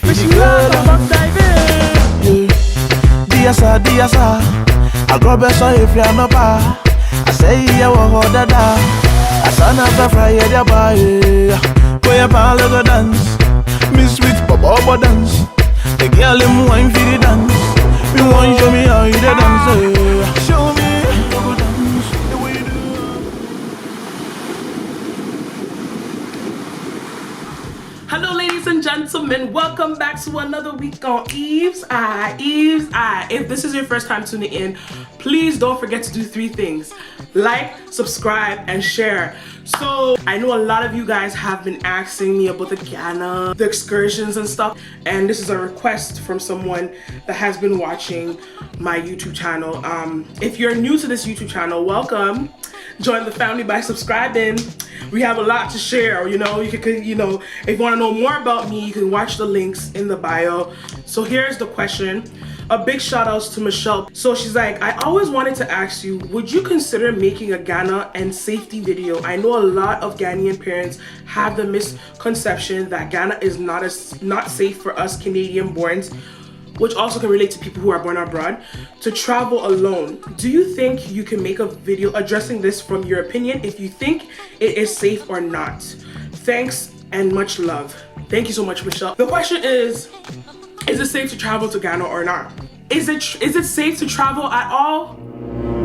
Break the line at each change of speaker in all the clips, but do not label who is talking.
Fishy girl, I'm diving. Diasa, diasa. I grab a soy if you're not bad. I say, yeah, what da. I saw never fry your body. Play a pal of the dance. Miss with Papa dance. The girl in wine for the dance. You want show me how you dance. Show me how you dance the way you do.
Hello ladies and gentlemen, welcome back to another week on Eve's Eye. If this is your first time tuning in, please don't forget to do 3 things: like, subscribe, and share. So I know a lot of you guys have been asking me about the Ghana, the excursions and stuff, and this is a request from someone that has been watching my YouTube channel. If you're new to this YouTube channel, welcome. Join the family by subscribing. We have a lot to share. You know, if you want to know more about me, you can watch the links in the bio. So here's the question. A big shout outs to Michelle. So she's like, I always wanted to ask you, would you consider making a Ghana and safety video? I know a lot of Ghanaian parents have the misconception that Ghana is not safe for us Canadian borns, which also can relate to people who are born abroad, to travel alone. Do you think you can make a video addressing this from your opinion, if you think it is safe or not? Thanks and much love. Thank you so much, Michelle. The question is it safe to travel to Ghana or not? Is it safe to travel at all?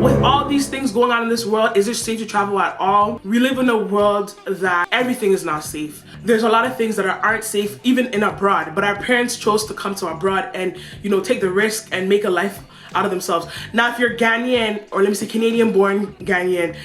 With all these things going on in this world, is it safe to travel at all? We live in a world that everything is not safe. There's a lot of things that aren't safe even in abroad, but our parents chose to come to abroad and, take the risk and make a life out of themselves. Now, if you're Ghanaian, or let me say Canadian born Ghanaian,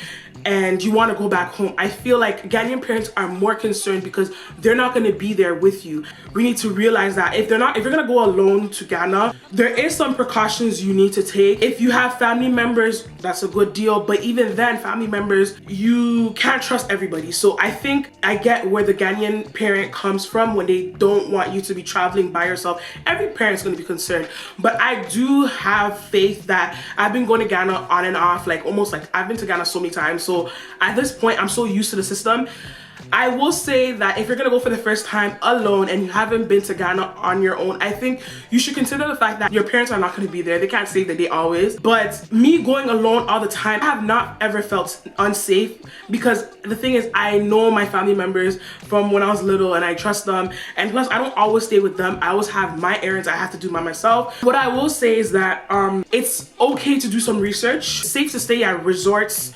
and you want to go back home, I feel like Ghanaian parents are more concerned because they're not going to be there with you. We need to realize that if you're going to go alone to Ghana, there is some precautions you need to take. If you have family members, that's a good deal, but even then, family members, you can't trust everybody. So I think I get where the Ghanaian parent comes from when they don't want you to be traveling by yourself. Every parent's going to be concerned, but I do have faith that I've been going to Ghana on and off, almost I've been to Ghana so many times. So at this point, I'm so used to the system. I will say that if you're gonna go for the first time alone and you haven't been to Ghana on your own, I think you should consider the fact that your parents are not gonna be there. They can't save the day always. But me going alone all the time, I have not ever felt unsafe, because the thing is, I know my family members from when I was little and I trust them. And plus, I don't always stay with them. I always have my errands I have to do by myself. What I will say is that it's okay to do some research. It's safe to stay at resorts,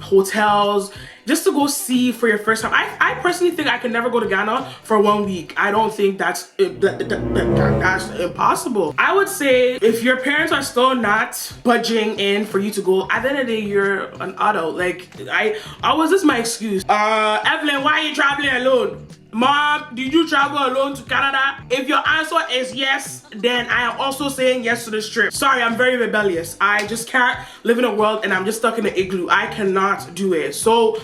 hotels, just to go see for your first time. I personally think I can never go to Ghana for 1 week. I don't think that's impossible. I would say if your parents are still not budging in for you to go, at the end of the day, you're an adult. This is my excuse. Evelyn, why are you traveling alone? Mom, did you travel alone to Canada? If your answer is yes, then I am also saying yes to this trip. Sorry, I'm very rebellious. I just can't live in a world and I'm just stuck in an igloo. I cannot do it. So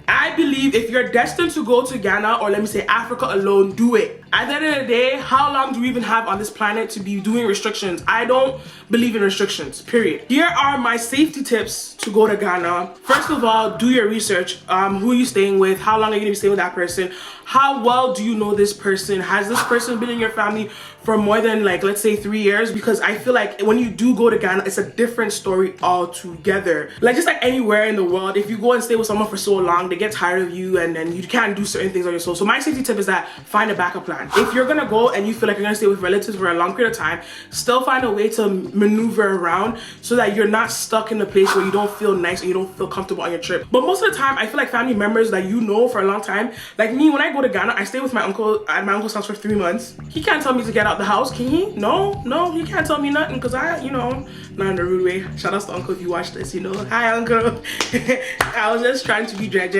I believe if you're destined to go to Ghana, or let me say Africa alone, do it. At the end of the day, how long do we even have on this planet to be doing restrictions? I don't believe in restrictions, period. Here are my safety tips to go to Ghana. First of all, do your research. Who are you staying with? How long are you gonna be staying with that person? How well do you know this person? Has this person been in your family for more than let's say 3 years? Because I feel like when you do go to Ghana, it's a different story altogether. Just like anywhere in the world, if you go and stay with someone for so long, they get tired of you and then you can't do certain things on your own. So my safety tip is that find a backup plan. If you're gonna go and you feel like you're gonna stay with relatives for a long period of time, still find a way to maneuver around so that you're not stuck in a place where you don't feel nice and you don't feel comfortable on your trip. But most of the time, I feel like family members that you know for a long time, like me, when I go to Ghana, I stay with my uncle at my uncle's house for 3 months. He can't tell me to get out the house, can he? No, he can't tell me nothing, because not in a rude way. Shout out to uncle if you watch this, Hi, uncle. I was just trying to be dredge.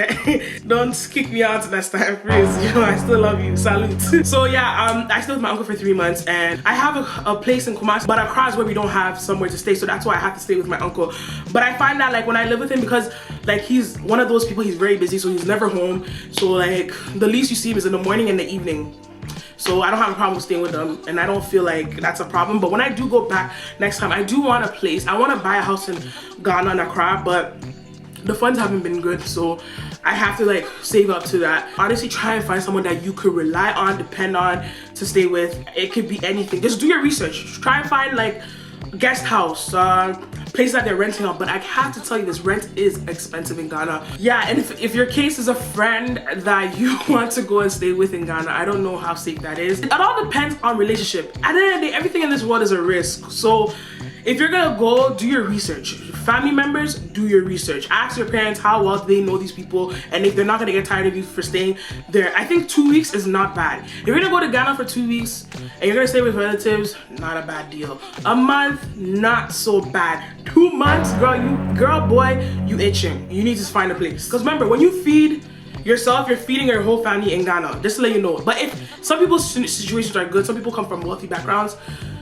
Don't kick me out next time, please. I still love you. Salute. So yeah, I stay with my uncle for 3 months, and I have a place in Kumasi, but across where we don't have somewhere to stay, so that's why I have to stay with my uncle. But I find that when I live with him, because he's one of those people, he's very busy, so he's never home. So the least you see him is in the morning and the evening. So I don't have a problem staying with them, and I don't feel like that's a problem. But when I do go back next time, I do want a place. I want to buy a house in Ghana and Accra, but the funds haven't been good, so I have to like save up to that. Honestly, try and find someone that you could rely on, depend on to stay with. It could be anything. Just do your research. Try and find like guest house, places that they're renting out. But I have to tell you, this rent is expensive in Ghana. Yeah, and if your case is a friend that you want to go and stay with in Ghana, I don't know how safe that is. It all depends on relationship. At the end of the day, everything in this world is a risk. So if you're gonna go, do your research. Family members, do your research. Ask your parents how well they know these people, and if they're not gonna get tired of you for staying there. I think 2 weeks is not bad. If you're gonna go to Ghana for 2 weeks and you're gonna stay with relatives, not a bad deal. A month, not so bad. 2 months, girl, boy, you itching. You need to find a place. Because remember, when you feed yourself, you're feeding your whole family in Ghana, just to let you know. But if some people's situations are good, some people come from wealthy backgrounds,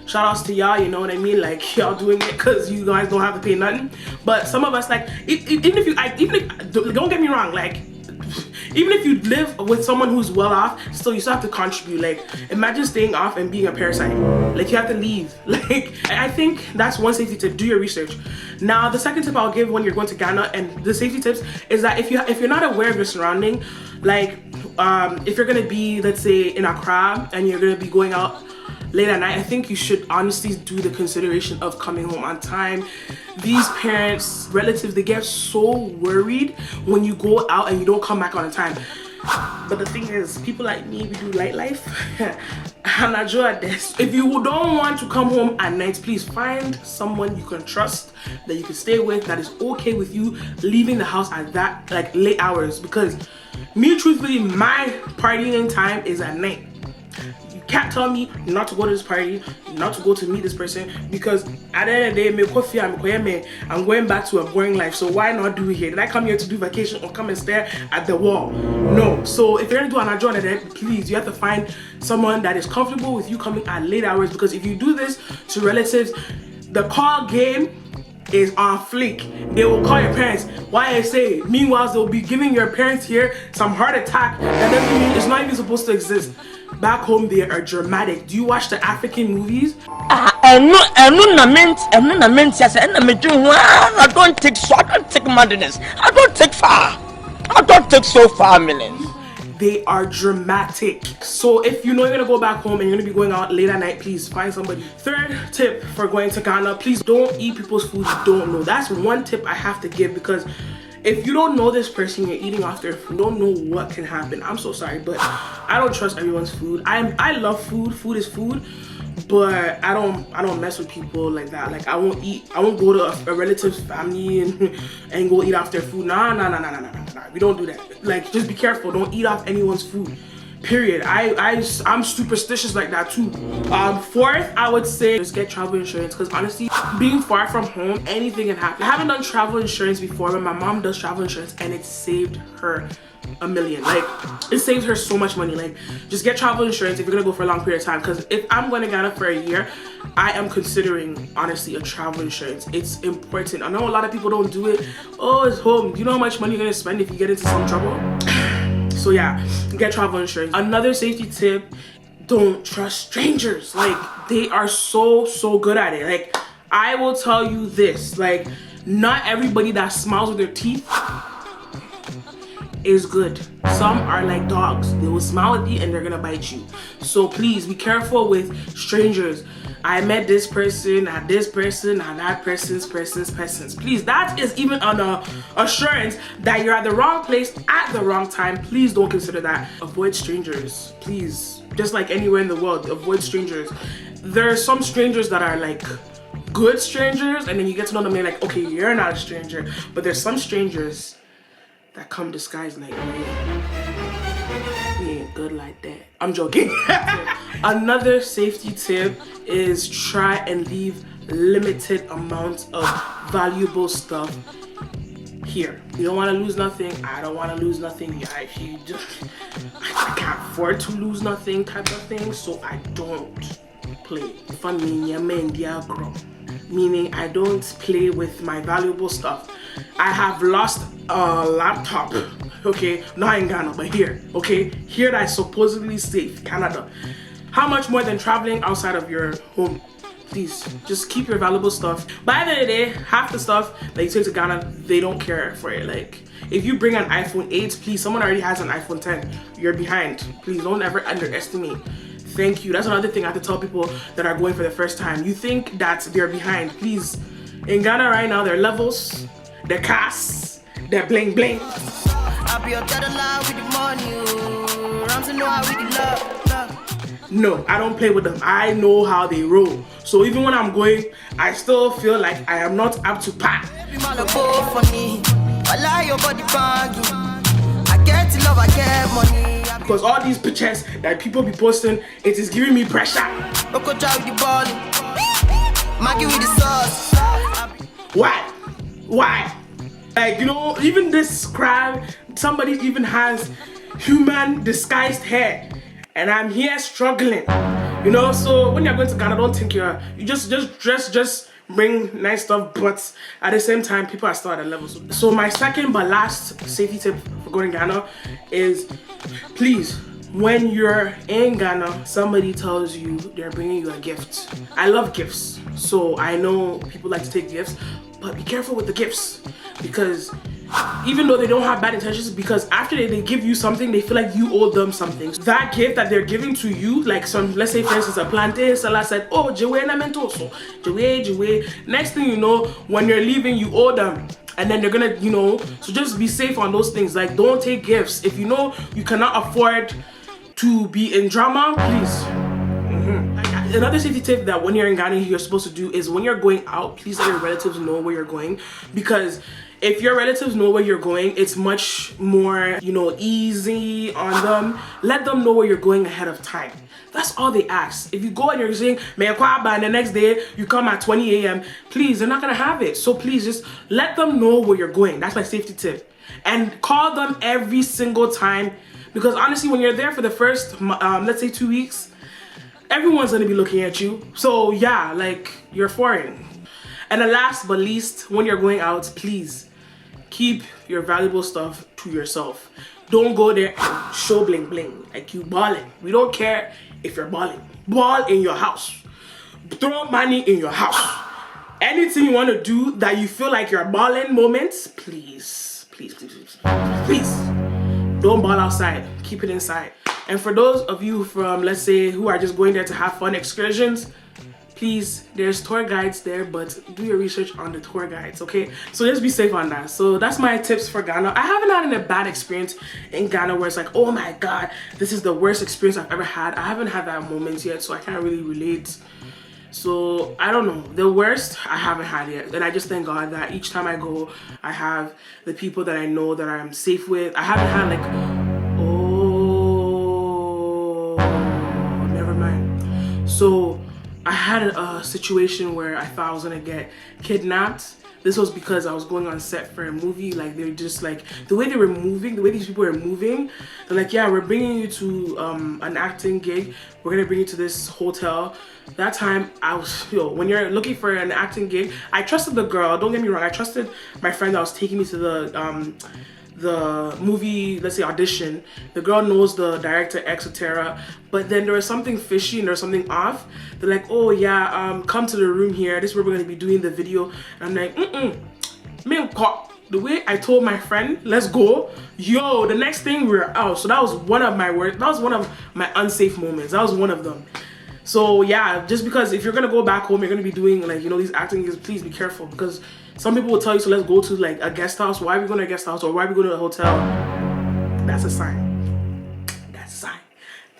shout outs to y'all, you know what I mean? Like, y'all doing it because you guys don't have to pay nothing. But some of us, like, don't get me wrong, like, even if you live with someone who's well off, still you still have to contribute. Like, imagine staying off and being a parasite. Like, you have to leave. Like, I think that's one safety tip. Do your research. Now, the second tip I'll give when you're going to Ghana, and the safety tips, is that if you're not aware of your surrounding, like, if you're gonna be, let's say, in Accra and you're gonna be going out late at night, I think you should honestly do the consideration of coming home on time. These parents, relatives, they get so worried when you go out and you don't come back on time. But the thing is, people like me, we do light life. And I enjoy this. If you don't want to come home at night, please find someone you can trust, that you can stay with, that is okay with you leaving the house at that like late hours. Because me, truthfully, my partying time is at night. Can't tell me not to go to this party, not to go to meet this person, because at the end of the day, I'm going back to a boring life. So why not do it here? Did I come here to do vacation or come and stare at the wall? No. So if you're gonna do an adjourn then please, you have to find someone that is comfortable with you coming at late hours, because if you do this to relatives, the call game is on fleek. They will call your parents. Why I say? Meanwhile, they'll be giving your parents here some heart attack that it's not even supposed to exist. Back home, they are dramatic. Do you watch the African movies?
I don't take madness. I don't take so far, millions.
They are dramatic. So if you know you're gonna go back home and you're gonna be going out late at night, please find somebody. Third tip for going to Ghana, please don't eat people's food you don't know. That's one tip I have to give, because if you don't know this person, you're eating off their food, you don't know what can happen. I'm so sorry, but I don't trust everyone's food. I love food. Food is food, but I don't mess with people like that. Like, I won't go to a relative's family and go eat off their food. Nah. We don't do that. Like, just be careful. Don't eat off anyone's food. Period. I'm superstitious like that too. Fourth, I would say just get travel insurance, because honestly, being far from home, anything can happen. I haven't done travel insurance before, but my mom does travel insurance and it saved her a million. Like, it saves her so much money. Like, just get travel insurance if you're gonna go for a long period of time, because if I'm going to Ghana for a year, I am considering honestly a travel insurance. It's important. I know a lot of people don't do it. Oh, it's home. You know how much money you're gonna spend if you get into some trouble? So yeah, get travel insurance. Another safety tip, don't trust strangers. Like, they are so good at it. Like, I will tell you this, like, not everybody that smiles with their teeth is good. Some are like dogs. They will smile at you and they're gonna bite you. So please be careful with strangers. I met this person, and this person, and that person's. Please, that is even an assurance that you're at the wrong place at the wrong time. Please don't consider that. Avoid strangers, please. Just like anywhere in the world, avoid strangers. There are some strangers that are like good strangers, and then you get to know them and you're like, okay, you're not a stranger. But there's some strangers that come disguised like, we ain't good like that. I'm joking. Another safety tip is try and leave limited amounts of valuable stuff here. You don't want to lose nothing. I don't want to lose nothing. Yeah, if you just, I can't afford to lose nothing type of thing, so I don't play. Meaning I don't play with my valuable stuff. I have lost a laptop, okay, not in Ghana, but here, okay, here that's supposedly safe, Canada. How much more than traveling outside of your home please, just keep your valuable stuff. By the end of the day, half the stuff that you take to Ghana, they don't care for it. Like, if you bring an iPhone 8, please, someone already has an iPhone 10. You're behind. Please don't ever underestimate. Thank you. That's another thing I have to tell people that are going for the first time. You think that they're behind. Please, in Ghana right now, there are levels, they're castes, they're bling bling. No, I don't play with them. I know how they roll. So even when I'm going, I still feel like I am not up to par. Because all these pictures that people be posting, it is giving me pressure. Why? Why? Like, you know, even this crowd, somebody even has human disguised hair, and I'm here struggling. You know, so when you're going to Ghana, don't think you just bring nice stuff, but at the same time, people are still at a level. So my second but last safety tip for going to Ghana is, please, when you're in Ghana, somebody tells you they're bringing you a gift. I love gifts, so I know people like to take gifts, but be careful with the gifts, because even though they don't have bad intentions, because after they give you something, they feel like you owe them something. So that gift that they're giving to you, like some, let's say for instance, a plantain seller said, oh, Jewe na mentoso, Jewe. Next thing you know, when you're leaving, you owe them. And then they're gonna, you know, so just be safe on those things. Like, don't take gifts. If you know you cannot afford to be in drama, please. Another safety tip that when you're in Ghana, you're supposed to do is when you're going out, please let your relatives know where you're going, because if your relatives know where you're going, it's much more, you know, easy on them. Let them know where you're going ahead of time. That's all they ask. If you go and you're saying, and the next day you come at 20 a.m., please, they're not gonna have it. So please just let them know where you're going. That's my safety tip. And call them every single time, because honestly, when you're there for the first, let's say 2 weeks, everyone's gonna be looking at you. So yeah, like, you're foreign. And the last but least, when you're going out, please keep your valuable stuff to yourself. Don't go there and show bling bling like you balling. We don't care if you're balling. Ball in your house. Throw money in your house. Anything you want to do that you feel like you're balling moments, please, please, please, please, please, don't ball outside. Keep it inside. And for those of you from, let's say, who are just going there to have fun excursions, please, there's tour guides there, but do your research on the tour guides, okay? So just be safe on that. So that's my tips for Ghana. I haven't had a bad experience in Ghana where it's like, oh my God, this is the worst experience I've ever had. I haven't had that moment yet, so I can't really relate. So I don't know, the worst I haven't had yet. And I just thank God that each time I go, I have the people that I know that I'm safe with. I haven't had like, oh, never mind. So I had a situation where I thought I was gonna get kidnapped. This was because I was going on set for a movie. Like, they're just like, the way they were moving, the way these people were moving, they're like, yeah, we're bringing you to an acting gig. We're gonna bring you to this hotel. That time I was, when you're looking for an acting gig, I trusted the girl, don't get me wrong, I trusted my friend that was taking me to the movie, let's say, audition. The girl knows the director, etc. But then there was something fishy and there was something off. They're like, oh yeah, come to the room here. This is where we're gonna be doing the video. And I'm like, the way I told my friend, let's go, yo, the next thing we were out. So that was one of my unsafe moments. That was one of them. So yeah, just because if you're gonna go back home, you're gonna be doing, like, you know, these acting gigs, please be careful, because some people will tell you, so let's go to like a guest house. Why are we going to a guest house, or why are we going to a hotel? That's a sign. That's a sign.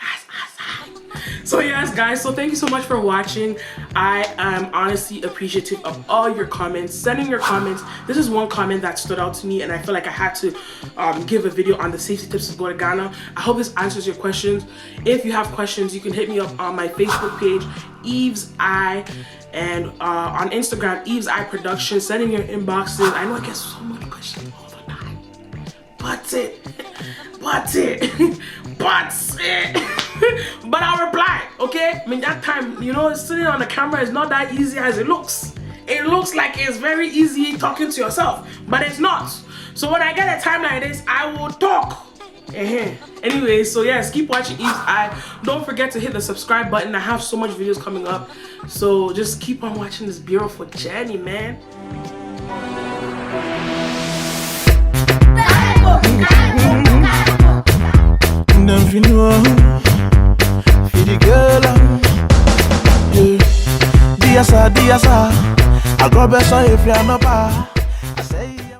That's a sign. So yes, guys, so thank you so much for watching. I am honestly appreciative of all your comments. Sending your comments. This is one comment that stood out to me, and I feel like I had to give a video on the safety tips to go to Ghana. I hope this answers your questions. If you have questions, you can hit me up on my Facebook page, Eve's Eye, and on Instagram, Eve's Eye Production. Send in your inboxes. I know I get so much questions all the time, but I'll reply, okay? I mean, that time, you know, sitting on the camera is not that easy as it looks. It looks like it's very easy talking to yourself, but it's not. So when I get a time like this, I will talk. Anyway, so yes, keep watching Eve's Eye. Don't forget to hit the subscribe button. I have so much videos coming up, so just keep on watching this beautiful journey, man.
Don't you know? For the girl, yeah. Diasa, I got better if you're not bad.